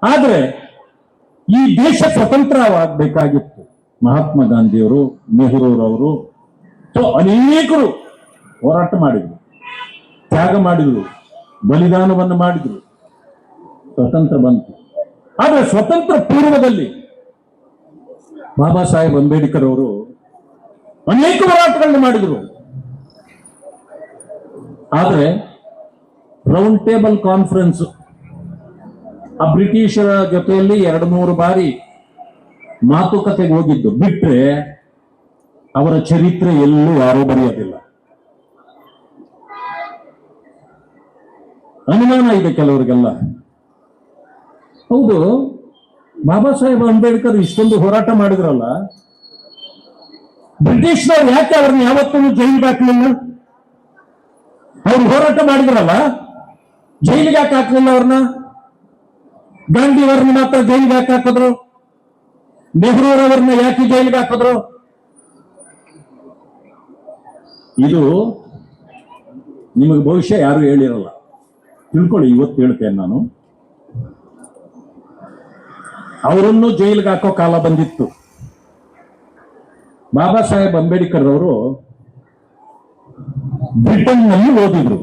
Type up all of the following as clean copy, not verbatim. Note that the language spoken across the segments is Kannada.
ಆದ್ರೆ ಈ ದೇಶ ಸ್ವತಂತ್ರವಾಗಬೇಕಾಗಿತ್ತು. ಮಹಾತ್ಮ ಗಾಂಧಿಯವರು, ನೆಹರೂರವರು, ಅನೇಕರು ಹೋರಾಟ ಮಾಡಿದ್ರು, ತ್ಯಾಗ ಮಾಡಿದ್ರು, ಬಲಿದಾನವನ್ನು ಮಾಡಿದ್ರು, ಸ್ವತಂತ್ರ ಬಂತು. ಆದ್ರೆ ಸ್ವತಂತ್ರ ಪೂರ್ವದಲ್ಲಿ ಬಾಬಾ ಸಾಹೇಬ್ ಅಂಬೇಡ್ಕರ್ ಅವರು ಅನೇಕ ಹೋರಾಟಗಳನ್ನು ಮಾಡಿದ್ರು. ಆದ್ರೆ ರೌಂಡ್ ಟೇಬಲ್ ಕಾನ್ಫರೆನ್ಸ್ ಆ ಬ್ರಿಟಿಷರ ಜೊತೆಯಲ್ಲಿ 2-3 ಬಾರಿ ಮಾತುಕತೆಗೆ ಹೋಗಿದ್ದು ಬಿಟ್ರೆ ಅವರ ಚರಿತ್ರೆ ಎಲ್ಲೂ ಯಾರೂ ಬರೆಯೋದಿಲ್ಲ. ಅನುಮಾನ ಇದೆ ಕೆಲವರಿಗೆಲ್ಲ. ಹೌದು, ಬಾಬಾ ಸಾಹೇಬ್ ಅಂಬೇಡ್ಕರ್ ಇಷ್ಟೊಂದು ಹೋರಾಟ ಮಾಡಿದ್ರಲ್ಲ, ಬ್ರಿಟಿಷ್ನವ್ರು ಯಾಕೆ ಅವ್ರನ್ನ ಯಾವತ್ತೂ ಜೈಲಿಗೆ ಹಾಕಲಿಲ್ಲ? ಅವ್ರು ಹೋರಾಟ ಮಾಡಿದ್ರಲ್ಲ, ಜೈಲಿಗೆ ಯಾಕೆ ಹಾಕಲಿಲ್ಲ ಅವ್ರನ್ನ? ಗಾಂಧಿಯವರನ್ನ ಮಾತ್ರ ಜೈಲಿಗೆ ಯಾಕೆ ಹಾಕಿದ್ರು? ನೆಹರೂರವ್ರನ್ನ ಯಾಕೆ ಜೈಲಿಗೆ ಹಾಕಿದ್ರು? ಇದು ನಿಮಗೆ ಭವಿಷ್ಯ ಯಾರು ಹೇಳಿರಲ್ಲ, ತಿಳ್ಕೊಳ್ಳಿ. ಇವತ್ತು ಹೇಳ್ತೇನೆ ನಾನು, ಅವರನ್ನು ಜೈಲಿಗೆ ಹಾಕೋ ಕಾಲ ಬಂದಿತ್ತು. ಬಾಬಾ ಸಾಹೇಬ್ ಅಂಬೇಡ್ಕರ್ ಅವರು ಬ್ರಿಟನ್ನಲ್ಲಿ ಓದಿದ್ರು.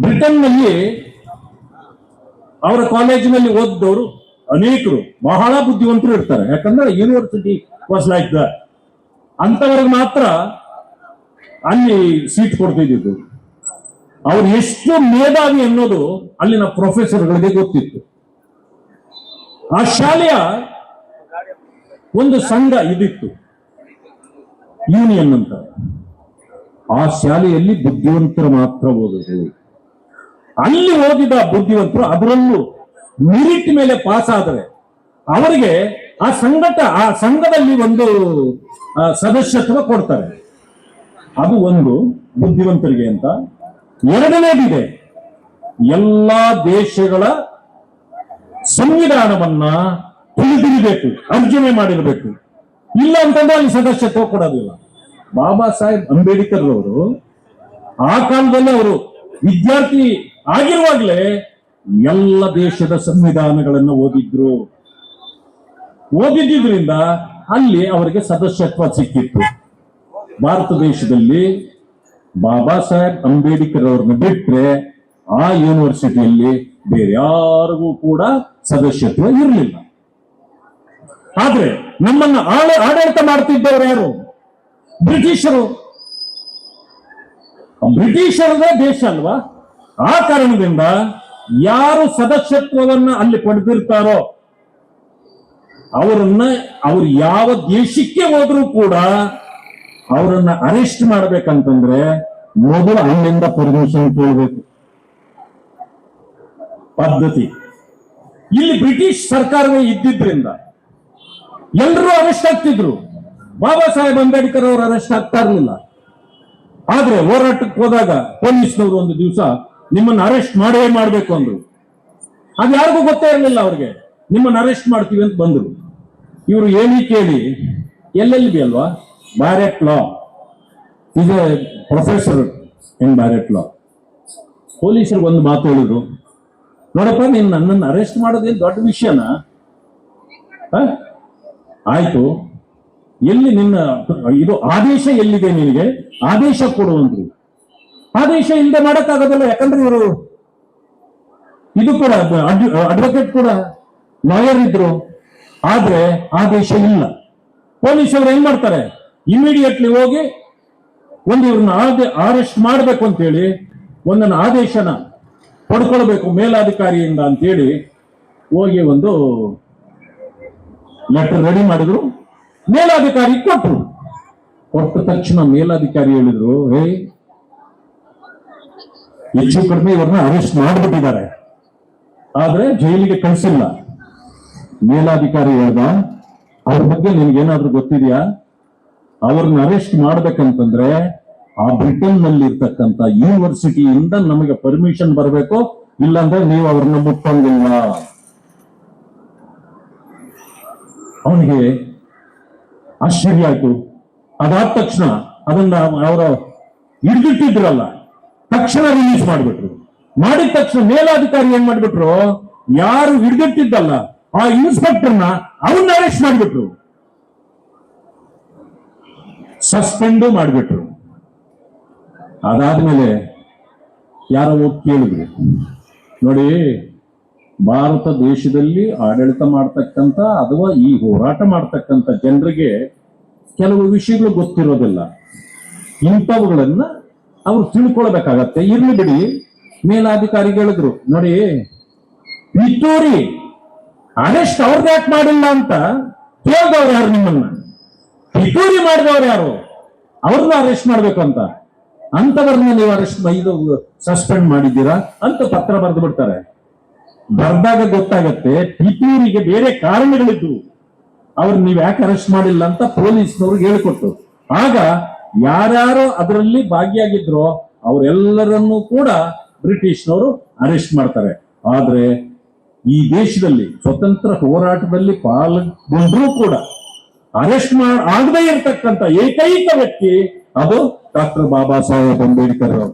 ಬ್ರಿಟನ್ನಲ್ಲಿ ಅವರ ಕಾಲೇಜಿನಲ್ಲಿ ಓದಿದವರು ಅನೇಕರು ಬಹಳ ಬುದ್ಧಿವಂತರು ಇರ್ತಾರೆ. ಯಾಕಂದ್ರೆ ಯೂನಿವರ್ಸಿಟಿ ವಾಸ್ ಲೈಕ್ ದಟ್. ಅಂತವರಿಗೆ ಮಾತ್ರ ಅಲ್ಲಿ ಸೀಟ್ ಕೊಡ್ತಿದ್ದು. ಅವ್ರು ಎಷ್ಟು ಮೇಧಾವಿ ಅನ್ನೋದು ಅಲ್ಲಿನ ಪ್ರೊಫೆಸರ್ಗಳಿಗೆ ಗೊತ್ತಿತ್ತು. ಆ ಶಾಲೆಯ ಒಂದು ಸಂಘ ಇದಿತ್ತು, ಯೂನಿಯನ್ ಅಂತ. ಆ ಶಾಲೆಯಲ್ಲಿ ಬುದ್ಧಿವಂತರು ಮಾತ್ರ ಓದೋದು. ಅಲ್ಲಿ ಓದಿದ ಬುದ್ಧಿವಂತರು ಅದರಲ್ಲೂ ಮೆರಿಟ್ ಮೇಲೆ ಪಾಸ್ ಆದರೆ ಅವರಿಗೆ ಆ ಸಂಘದಲ್ಲಿ ಒಂದು ಸದಸ್ಯತ್ವ ಕೊಡ್ತಾರೆ. ಅದು ಒಂದು ಬುದ್ಧಿವಂತರಿಗೆ ಅಂತ. ಎರಡನೇದಿದೆ, ಎಲ್ಲಾ ದೇಶಗಳ ಸಂವಿಧಾನವನ್ನ ತಿಳಿದಿರಬೇಕು, ಅರ್ಜನೆ ಮಾಡಿರಬೇಕು. ಇಲ್ಲ ಅಂತಂದ್ರೆ ಅಲ್ಲಿ ಸದಸ್ಯತ್ವ ಕೊಡೋದಿಲ್ಲ. ಬಾಬಾ ಸಾಹೇಬ್ ಅಂಬೇಡ್ಕರ್ ಅವರು ಆ ಕಾಲದಲ್ಲಿ ಅವರು ವಿದ್ಯಾರ್ಥಿ ಆಗಿರುವಾಗಲೇ ಎಲ್ಲ ದೇಶದ ಸಂವಿಧಾನಗಳನ್ನು ಓದಿದ್ರಿಂದ ಅಲ್ಲಿ ಅವರಿಗೆ ಸದಸ್ಯತ್ವ ಸಿಕ್ಕಿತ್ತು. ಭಾರತ ದೇಶದಲ್ಲಿ ಬಾಬಾ ಸಾಹೇಬ್ ಅಂಬೇಡ್ಕರ್ ಅವ್ರನ್ನ ಬಿಟ್ರೆ ಆ ಯೂನಿವರ್ಸಿಟಿಯಲ್ಲಿ ಬೇರೆ ಯಾರಿಗೂ ಕೂಡ ಸದಸ್ಯತ್ವ ಇರಲಿಲ್ಲ. ಆದ್ರೆ ನಮ್ಮನ್ನ ಆಡಳಿತ ಮಾಡ್ತಿದ್ದವರು ಯಾರು? ಬ್ರಿಟಿಷರು. ಬ್ರಿಟಿಷರದೇ ದೇಶ ಅಲ್ವಾ? ಆ ಕಾರಣದಿಂದ ಯಾರು ಸದಸ್ಯತ್ವವನ್ನ ಅಲ್ಲಿ ಪಡೆದಿರ್ತಾರೋ ಅವ್ರು ಯಾವ ದೇಶಕ್ಕೆ ಹೋದ್ರೂ ಕೂಡ ಅವರನ್ನ ಅರೆಸ್ಟ್ ಮಾಡ್ಬೇಕಂತಂದ್ರೆ ಮೊದಲು ಅಲ್ಲಿಂದ ಪರ್ಮಿಷನ್ ಕೇಳಬೇಕು ಪದ್ಧತಿ. ಇಲ್ಲಿ ಬ್ರಿಟಿಷ್ ಸರ್ಕಾರವೇ ಇದ್ದಿದ್ರಿಂದ ಎಲ್ಲರೂ ಅರೆಸ್ಟ್ ಆಗ್ತಿದ್ರು. ಬಾಬಾ ಸಾಹೇಬ್ ಅಂಬೇಡ್ಕರ್ ಅವರು ಅರೆಸ್ಟ್ ಆಗ್ತಾ ಇರಲಿಲ್ಲ. ಆದ್ರೆ ಹೋರಾಟಕ್ಕೆ ಹೋದಾಗ ಪೊಲೀಸ್ನವರು ಒಂದು ದಿವಸ ನಿಮ್ಮನ್ನು ಅರೆಸ್ಟ್ ಮಾಡಬೇಕು ಅಂದ್ರು. ಅದು ಯಾರಿಗೂ ಗೊತ್ತೇ ಇರಲಿಲ್ಲ ಅವ್ರಿಗೆ. ನಿಮ್ಮನ್ನು ಅರೆಸ್ಟ್ ಮಾಡ್ತೀವಿ ಅಂತ ಬಂದ್ರು. ಇವರು ಹೇಳಿ ಕೇಳಿ LLB ಅಲ್ವಾ, Barrett Law, is a professor in Barrett Law. ಪೊಲೀಸರಿಗೆ ಒಂದು ಮಾತು ಹೇಳಿದ್ರು, ನೋಡಪ್ಪ, ನೀನು ನನ್ನನ್ನು ಅರೆಸ್ಟ್ ಮಾಡೋದೇನು ದೊಡ್ಡ ವಿಷಯನಾ? ಆಯ್ತು, ಎಲ್ಲಿ ನಿನ್ನ ಇದು ಆದೇಶ ಎಲ್ಲಿದೆ? ನಿನಗೆ ಆದೇಶ ಕೊಡುವಂದ್ರು. ಆದೇಶ ಇಲ್ಲದೆ ಮಾಡಕ್ಕಾಗೋದಿಲ್ಲ. ಯಾಕಂದ್ರೆ ಇವರು ಇದು ಕೂಡ ಅಡ್ವೊಕೇಟ್ ಕೂಡ ಲಾಯರ್ ಇದ್ರು. ಆದ್ರೆ ಆದೇಶ ಇಲ್ಲ. ಪೊಲೀಸರು ಏನ್ ಮಾಡ್ತಾರೆ, ಇಮಿಡಿಯೇಟ್ಲಿ ಹೋಗಿ ಇವ್ರನ್ನ ಅರೆಸ್ಟ್ ಮಾಡ್ಬೇಕು ಅಂತೇಳಿ ಒಂದನ್ನು ಆದೇಶನ ಪಡ್ಕೊಳ್ಬೇಕು ಮೇಲಾಧಿಕಾರಿಯಿಂದ ಅಂತೇಳಿ ಹೋಗಿ ಒಂದು ಲೆಟರ್ ರೆಡಿ ಮಾಡಿದ್ರು. ಮೇಲಾಧಿಕಾರಿ ಕೊಟ್ಟರು. ಕೊಟ್ಟ ತಕ್ಷಣ ಮೇಲಾಧಿಕಾರಿ ಹೇಳಿದ್ರು, ಹೆಚ್ಚು ಕಡಿಮೆ ಇವ್ರನ್ನ ಅರೆಸ್ಟ್ ಮಾಡಿಬಿಟ್ಟಿದ್ದಾರೆ, ಆದ್ರೆ ಜೈಲಿಗೆ ಕಳಿಸಿಲ್ಲ. ಮೇಲಾಧಿಕಾರಿ ಹೇಳ್ದ, ಅವ್ರ ಬಗ್ಗೆ ನಿನ್ಗೇನಾದ್ರೂ ಗೊತ್ತಿದೆಯಾ? ಅವ್ರನ್ನ ಅರೆಸ್ಟ್ ಮಾಡ್ಬೇಕಂತಂದ್ರೆ ಆ ಬ್ರಿಟನ್ ನಲ್ಲಿ ಇರ್ತಕ್ಕಂಥ ಯೂನಿವರ್ಸಿಟಿಯಿಂದ ನಮಗೆ ಪರ್ಮಿಷನ್ ಬರಬೇಕು, ಇಲ್ಲಾಂದ್ರೆ ನೀವು ಅವ್ರನ್ನ ಮುಟ್ಟಂಗಿಲ್ಲ. ಅವನಿಗೆ ಆಶ್ಚರ್ಯ ಆಯ್ತು. ಅದಾದ ತಕ್ಷಣ ಅದನ್ನ ಅವರು ಹಿಡಿದಿಟ್ಟಿದ್ರಲ್ಲ, ತಕ್ಷಣ ರಿಲೀಸ್ ಮಾಡಿಬಿಟ್ರು. ಮಾಡಿದ ತಕ್ಷಣ ಮೇಲಾಧಿಕಾರಿ ಏನ್ ಮಾಡ್ಬಿಟ್ರು, ಯಾರು ಹಿಡಿದಿಟ್ಟಿದ್ದಲ್ಲ ಆ ಇನ್ಸ್ಪೆಕ್ಟರ್ನ ಅವನ್ನ ಅರೆಸ್ಟ್ ಮಾಡಿಬಿಟ್ರು, ಸಸ್ಪೆಂಡು ಮಾಡಿಬಿಟ್ರು. ಅದಾದ್ಮೇಲೆ ಯಾರೋ ಹೋಗಿ ಕೇಳಿದ್ರು, ನೋಡಿ ಭಾರತ ದೇಶದಲ್ಲಿ ಆಡಳಿತ ಮಾಡ್ತಕ್ಕಂಥ ಅಥವಾ ಈ ಹೋರಾಟ ಮಾಡ್ತಕ್ಕಂಥ ಜನರಿಗೆ ಕೆಲವು ವಿಷಯಗಳು ಗೊತ್ತಿರೋದಿಲ್ಲ, ಇಂಥವುಗಳನ್ನ ಅವ್ರು ತಿಳ್ಕೊಳ್ಬೇಕಾಗತ್ತೆ, ಇರ್ಲಿ ಬಿಡಿ. ಮೇಲಾಧಿಕಾರಿಗಳು ಹೇಳಿದ್ರು, ನೋಡಿ ಪಿತೂರಿ ಅರೆಸ್ಟ್ ಅವ್ರದ್ದು ಯಾಕೆ ಮಾಡಿಲ್ಲ ಅಂತ ಕೇಳಿದವ್ರು ಯಾರು ನಿಮ್ಮನ್ನ, ಪಿತೂರಿ ಮಾಡಿದವ್ರು ಯಾರು, ಅವ್ರನ್ನ ಅರೆಸ್ಟ್ ಮಾಡ್ಬೇಕು ಅಂತ, ಅಂತವ್ರನ್ನ ನೀವು ಅರೆಸ್ಟ್ ಇದು ಸಸ್ಪೆಂಡ್ ಮಾಡಿದ್ದೀರಾ ಅಂತ ಪತ್ರ ಬರೆದು ಬಿಡ್ತಾರೆ. ಬರ್ದಾಗ ಗೊತ್ತಾಗತ್ತೆ ಪಿತೂರಿಗೆ ಬೇರೆ ಕಾರಣಗಳಿದ್ದು ಅವ್ರು ನೀವ್ ಯಾಕೆ ಅರೆಸ್ಟ್ ಮಾಡಿಲ್ಲ ಅಂತ ಪೊಲೀಸ್ನವ್ರಿಗೆ ಹೇಳಿಕೊಟ್ಟು, ಆಗ ಯಾರ್ಯಾರು ಅದರಲ್ಲಿ ಭಾಗಿಯಾಗಿದ್ರೋ ಅವರೆಲ್ಲರನ್ನೂ ಕೂಡ ಬ್ರಿಟಿಷ್ನವರು ಅರೆಸ್ಟ್ ಮಾಡ್ತಾರೆ. ಆದ್ರೆ ಈ ದೇಶದಲ್ಲಿ ಸ್ವತಂತ್ರ ಹೋರಾಟದಲ್ಲಿ ಪಾಲ್ಗೊಂಡ್ರೂ ಕೂಡ ಅರೆಸ್ಟ್ ಆಗದೇ ಇರತಕ್ಕಂಥ ಏಕೈಕ ವ್ಯಕ್ತಿ ಅದು ಡಾಕ್ಟರ್ ಬಾಬಾ ಸಾಹೇಬ್ ಅಂಬೇಡ್ಕರ್ ಅವರು.